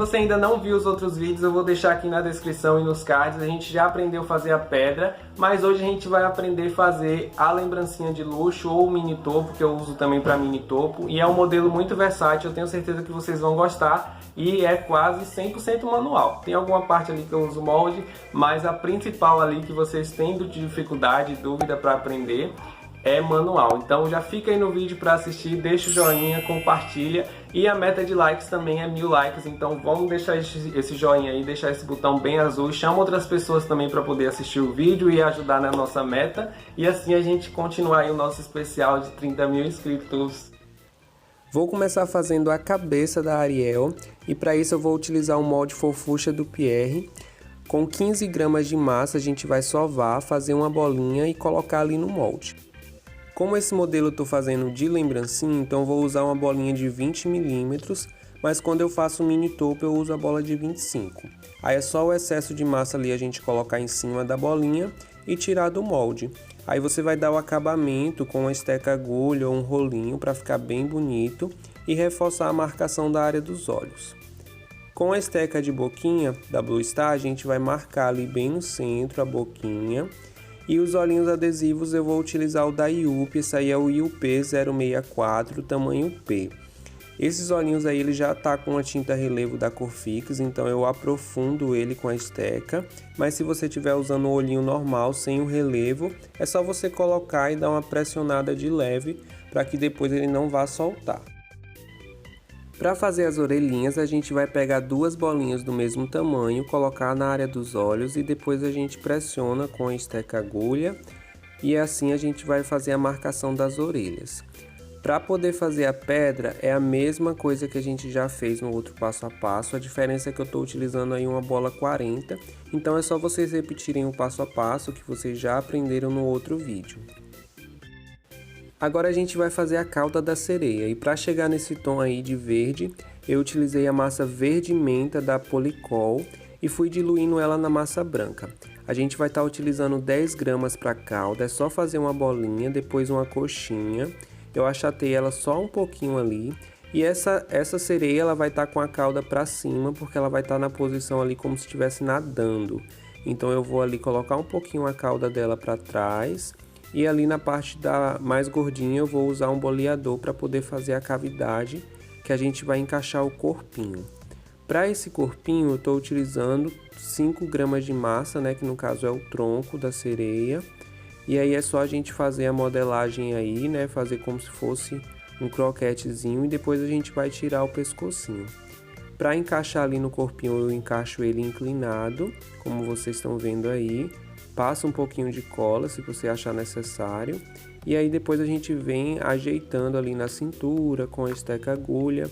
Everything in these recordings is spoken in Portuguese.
você ainda não viu os outros vídeos, eu vou deixar aqui na descrição e nos cards. A gente já aprendeu a fazer a pedra, mas hoje a gente vai aprender a fazer a lembrancinha de luxo ou o mini topo, que eu uso também para mini topo. E é um modelo muito versátil, eu tenho certeza que vocês vão gostar. E é quase 100% manual. Tem alguma parte ali que eu uso molde, mas a principal ali que vocês têm de dificuldade, dúvida para aprender, é manual. Então já fica aí no vídeo para assistir, deixa o joinha, compartilha, e a meta de likes também é 1000 likes, então vamos deixar esse joinha aí, deixar esse botão bem azul, chama outras pessoas também para poder assistir o vídeo e ajudar na nossa meta, e assim a gente continuar aí o nosso especial de 30 mil inscritos. Vou começar fazendo a cabeça da Ariel, e para isso eu vou utilizar o molde fofucha do Pierre. Com 15 gramas de massa a gente vai sovar, fazer uma bolinha e colocar ali no molde. Como esse modelo eu estou fazendo de lembrancinha, então eu vou usar uma bolinha de 20 milímetros, mas quando eu faço um mini topo eu uso a bola de 25. Aí é só o excesso de massa ali a gente colocar em cima da bolinha e tirar do molde. Aí você vai dar o acabamento com uma esteca agulha ou um rolinho para ficar bem bonito e reforçar a marcação da área dos olhos. Com a esteca de boquinha da Blue Star a gente vai marcar ali bem no centro a boquinha. E os olhinhos adesivos eu vou utilizar o da IUP, esse aí é o IUP 064, tamanho P. Esses olhinhos aí ele já tá com a tinta relevo da cor Fix, então eu aprofundo ele com a esteca. Mas se você estiver usando o olhinho normal, sem o relevo, é só você colocar e dar uma pressionada de leve, para que depois ele não vá soltar. Para fazer as orelhinhas, a gente vai pegar duas bolinhas do mesmo tamanho, colocar na área dos olhos e depois a gente pressiona com a esteca agulha e assim a gente vai fazer a marcação das orelhas. Para poder fazer a pedra é a mesma coisa que a gente já fez no outro passo a passo, a diferença é que eu estou utilizando aí uma bola 40, então é só vocês repetirem o passo a passo que vocês já aprenderam no outro vídeo. Agora a gente vai fazer a cauda da sereia, e para chegar nesse tom aí de verde, eu utilizei a massa verde menta da Polycol e fui diluindo ela na massa branca. A gente vai estar utilizando 10 gramas para cauda, é só fazer uma bolinha, depois uma coxinha. Eu achatei ela só um pouquinho ali, e essa sereia ela vai estar com a cauda para cima, porque ela vai estar na posição ali como se estivesse nadando. Então eu vou ali colocar um pouquinho a cauda dela para trás. E ali na parte da mais gordinha eu vou usar um boleador para poder fazer a cavidade que a gente vai encaixar o corpinho. Para esse corpinho eu estou utilizando 5 gramas de massa, né, que no caso é o tronco da sereia. E aí é só a gente fazer a modelagem aí, né, fazer como se fosse um croquetezinho e depois a gente vai tirar o pescocinho. Para encaixar ali no corpinho eu encaixo ele inclinado, como vocês estão vendo aí. Passa um pouquinho de cola se você achar necessário. E aí depois a gente vem ajeitando ali na cintura com a esteca agulha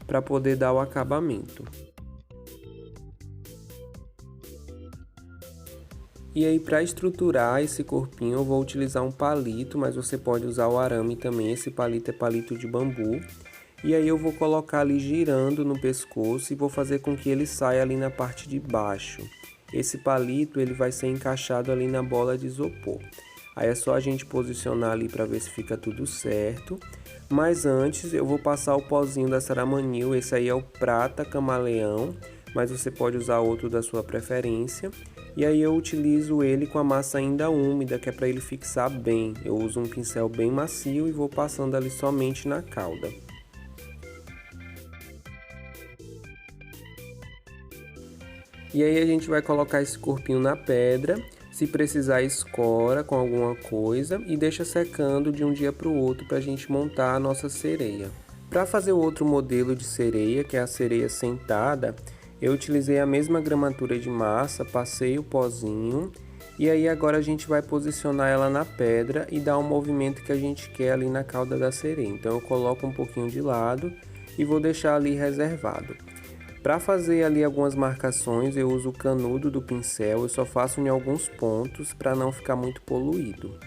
para poder dar o acabamento. E aí para estruturar esse corpinho eu vou utilizar um palito, mas você pode usar o arame também, esse palito é palito de bambu. E aí eu vou colocar ali girando no pescoço e vou fazer com que ele saia ali na parte de baixo. Esse palito ele vai ser encaixado ali na bola de isopor. Aí é só a gente posicionar ali para ver se fica tudo certo. Mas antes eu vou passar o pozinho da Ceramanil, esse aí é o prata camaleão, mas você pode usar outro da sua preferência. E aí eu utilizo ele com a massa ainda úmida, que é para ele fixar bem. Eu uso um pincel bem macio e vou passando ali somente na cauda. E aí a gente vai colocar esse corpinho na pedra, se precisar escora com alguma coisa e deixa secando de um dia para o outro para a gente montar a nossa sereia. Para fazer o outro modelo de sereia, que é a sereia sentada, eu utilizei a mesma gramatura de massa, passei o pozinho e aí agora a gente vai posicionar ela na pedra e dar o movimento que a gente quer ali na cauda da sereia. Então eu coloco um pouquinho de lado e vou deixar ali reservado. Para fazer ali algumas marcações eu uso o canudo do pincel, eu só faço em alguns pontos para não ficar muito poluído.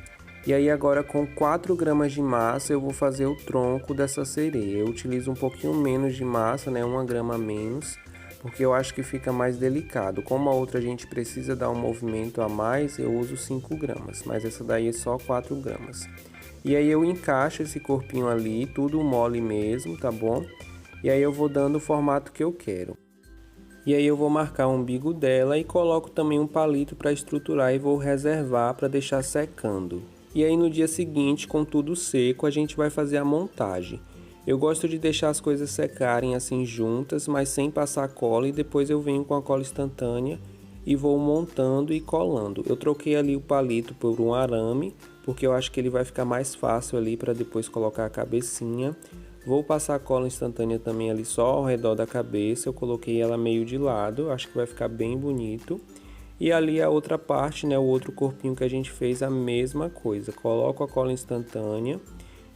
E aí agora com 4 gramas de massa eu vou fazer o tronco dessa sereia. Eu utilizo um pouquinho menos de massa, né, 1 grama a menos, porque eu acho que fica mais delicado. Como a outra a gente precisa dar um movimento a mais, eu uso 5 gramas, mas essa daí é só 4 gramas. E aí eu encaixo esse corpinho ali, tudo mole mesmo, tá bom? E aí eu vou dando o formato que eu quero. E aí eu vou marcar o umbigo dela e coloco também um palito para estruturar e vou reservar para deixar secando. E aí no dia seguinte, com tudo seco, a gente vai fazer a montagem. Eu gosto de deixar as coisas secarem assim juntas, mas sem passar cola, e depois eu venho com a cola instantânea e vou montando e colando. Eu troquei ali o palito por um arame, porque eu acho que ele vai ficar mais fácil ali para depois colocar a cabecinha. Vou passar a cola instantânea também ali só ao redor da cabeça, eu coloquei ela meio de lado, acho que vai ficar bem bonito. E ali a outra parte, né, o outro corpinho que a gente fez, a mesma coisa. Coloco a cola instantânea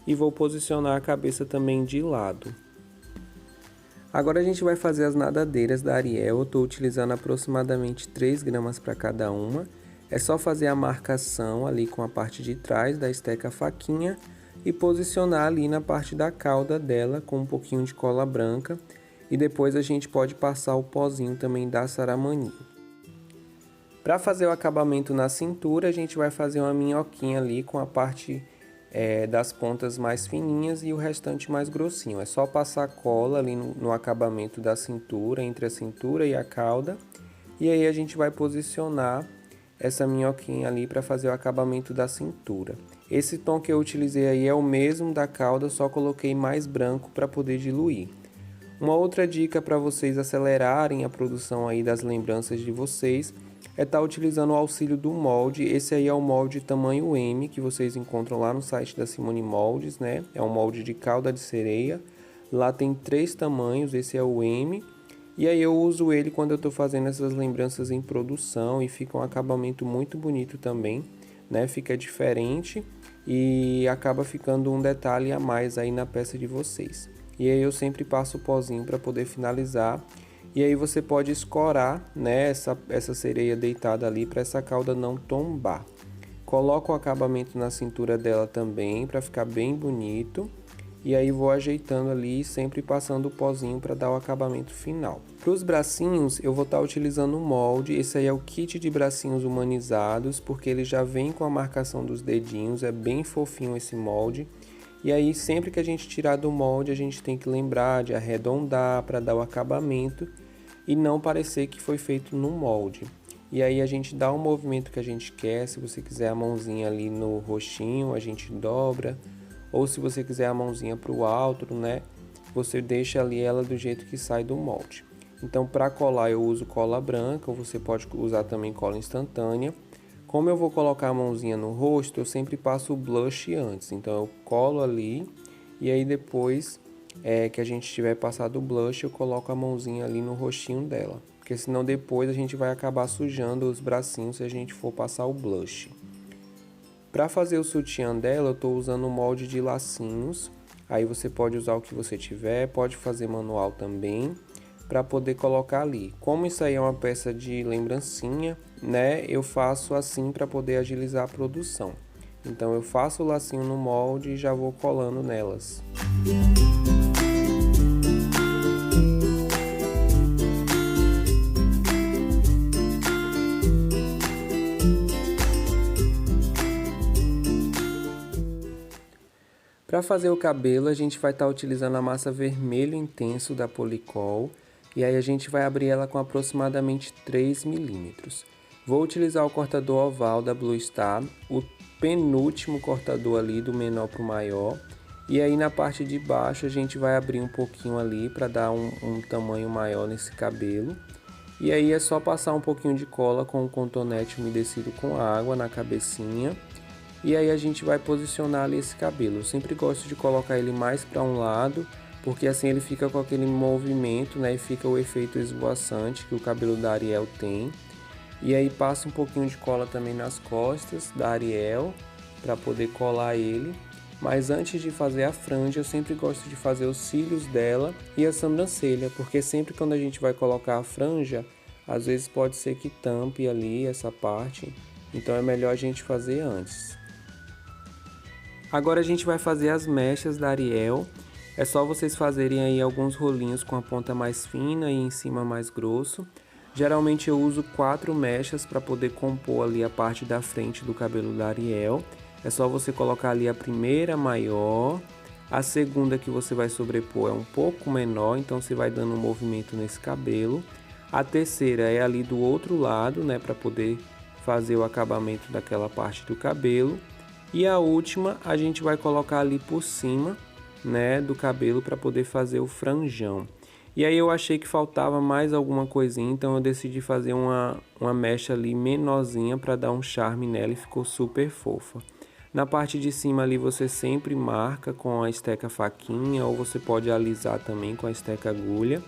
e vou posicionar a cabeça também de lado. Agora a gente vai fazer as nadadeiras da Ariel, eu estou utilizando aproximadamente 3 gramas para cada uma. É só fazer a marcação ali com a parte de trás da esteca faquinha e posicionar ali na parte da cauda dela com um pouquinho de cola branca, e depois a gente pode passar o pozinho também da Saramanil. Para fazer o acabamento na cintura, a gente vai fazer uma minhoquinha ali com a parte das pontas mais fininhas e o restante mais grossinho. É só passar cola ali no acabamento da cintura, entre a cintura e a cauda, e aí a gente vai posicionar essa minhoquinha ali para fazer o acabamento da cintura. Esse tom que eu utilizei aí é o mesmo da cauda, só coloquei mais branco para poder diluir. Uma outra dica para vocês acelerarem a produção aí das lembranças de vocês é estar utilizando o auxílio do molde. Esse aí é o molde tamanho M que vocês encontram lá no site da Simone Moldes, né? É um molde de cauda de sereia. Lá tem 3 tamanhos, esse é o M. E aí eu uso ele quando eu estou fazendo essas lembranças em produção e fica um acabamento muito bonito também, né? Fica diferente e acaba ficando um detalhe a mais aí na peça de vocês. E aí eu sempre passo o pozinho para poder finalizar. E aí você pode escorar, né, essa sereia deitada ali para essa cauda não tombar. Coloco o acabamento na cintura dela também para ficar bem bonito. E aí vou ajeitando ali, sempre passando o pozinho para dar o acabamento final. Para os bracinhos eu vou estar utilizando o molde. Esse aí é o kit de bracinhos humanizados, porque ele já vem com a marcação dos dedinhos, é bem fofinho esse molde. E aí sempre que a gente tirar do molde a gente tem que lembrar de arredondar para dar o acabamento e não parecer que foi feito no molde. E aí a gente dá o movimento que a gente quer. Se você quiser a mãozinha ali no roxinho, a gente dobra. Ou se você quiser a mãozinha para o alto, né? Você deixa ali ela do jeito que sai do molde. Então para colar eu uso cola branca, ou você pode usar também cola instantânea. Como eu vou colocar a mãozinha no rosto, eu sempre passo o blush antes. Então eu colo ali e aí depois que a gente tiver passado o blush, eu coloco a mãozinha ali no rostinho dela. Porque senão depois a gente vai acabar sujando os bracinhos se a gente for passar o blush. Para fazer o sutiã dela, eu estou usando um molde de lacinhos. Aí você pode usar o que você tiver, pode fazer manual também, para poder colocar ali. Como isso aí é uma peça de lembrancinha, né? Eu faço assim para poder agilizar a produção. Então eu faço o lacinho no molde e já vou colando nelas. Para fazer o cabelo, a gente vai estar utilizando a massa vermelho intenso da Polycol, e aí a gente vai abrir ela com aproximadamente 3 milímetros. Vou utilizar o cortador oval da Blue Star, o penúltimo cortador ali do menor para o maior, e aí na parte de baixo a gente vai abrir um pouquinho ali para dar um tamanho maior nesse cabelo. E aí é só passar um pouquinho de cola com o cotonete umedecido com água na cabecinha. E aí a gente vai posicionar ali esse cabelo. Eu sempre gosto de colocar ele mais para um lado, porque assim ele fica com aquele movimento, né? E fica o efeito esvoaçante que o cabelo da Ariel tem. E aí passa um pouquinho de cola também nas costas da Ariel, para poder colar ele. Mas antes de fazer a franja, eu sempre gosto de fazer os cílios dela e a sobrancelha, porque sempre quando a gente vai colocar a franja, às vezes pode ser que tampe ali essa parte. Então é melhor a gente fazer antes. Agora a gente vai fazer as mechas da Ariel. É só vocês fazerem aí alguns rolinhos com a ponta mais fina e em cima mais grosso. Geralmente eu uso 4 mechas para poder compor ali a parte da frente do cabelo da Ariel. É só você colocar ali a primeira maior, a segunda que você vai sobrepor é um pouco menor, então você vai dando um movimento nesse cabelo. A terceira é ali do outro lado, né, para poder fazer o acabamento daquela parte do cabelo. E a última a gente vai colocar ali por cima, né, do cabelo para poder fazer o franjão. E aí eu achei que faltava mais alguma coisinha, então eu decidi fazer uma mecha ali menorzinha para dar um charme nela e ficou super fofa. Na parte de cima ali você sempre marca com a esteca faquinha ou você pode alisar também com a esteca agulha.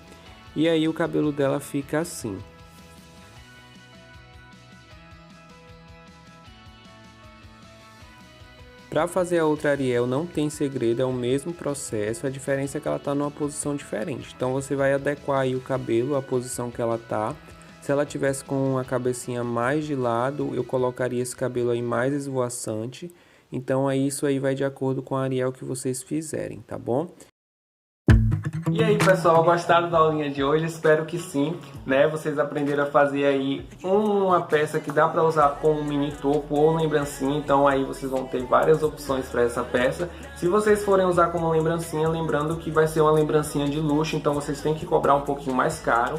E aí o cabelo dela fica assim. Para fazer a outra Ariel não tem segredo, é o mesmo processo, a diferença é que ela está numa posição diferente. Então você vai adequar aí o cabelo à posição que ela tá. Se ela tivesse com a cabecinha mais de lado, eu colocaria esse cabelo aí mais esvoaçante. Então aí isso aí vai de acordo com a Ariel que vocês fizerem, tá bom? E aí pessoal, gostaram da aulinha de hoje? Espero que sim, né? Vocês aprenderam a fazer aí uma peça que dá para usar como mini topo ou lembrancinha, então aí vocês vão ter várias opções para essa peça. Se vocês forem usar como lembrancinha, lembrando que vai ser uma lembrancinha de luxo, então vocês têm que cobrar um pouquinho mais caro.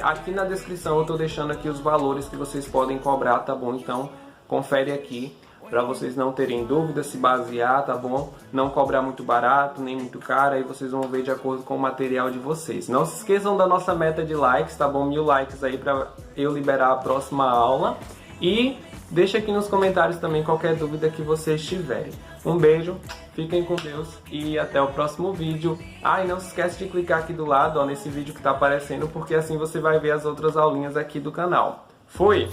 Aqui na descrição eu tô deixando aqui os valores que vocês podem cobrar, tá bom? Então confere aqui, para vocês não terem dúvida, se basear, tá bom? Não cobrar muito barato, nem muito caro, aí vocês vão ver de acordo com o material de vocês. Não se esqueçam da nossa meta de likes, tá bom? 1000 likes aí para eu liberar a próxima aula. E deixa aqui nos comentários também qualquer dúvida que vocês tiverem. Um beijo, fiquem com Deus e até o próximo vídeo. Ah, e não se esquece de clicar aqui do lado, ó, nesse vídeo que tá aparecendo, porque assim você vai ver as outras aulinhas aqui do canal. Fui!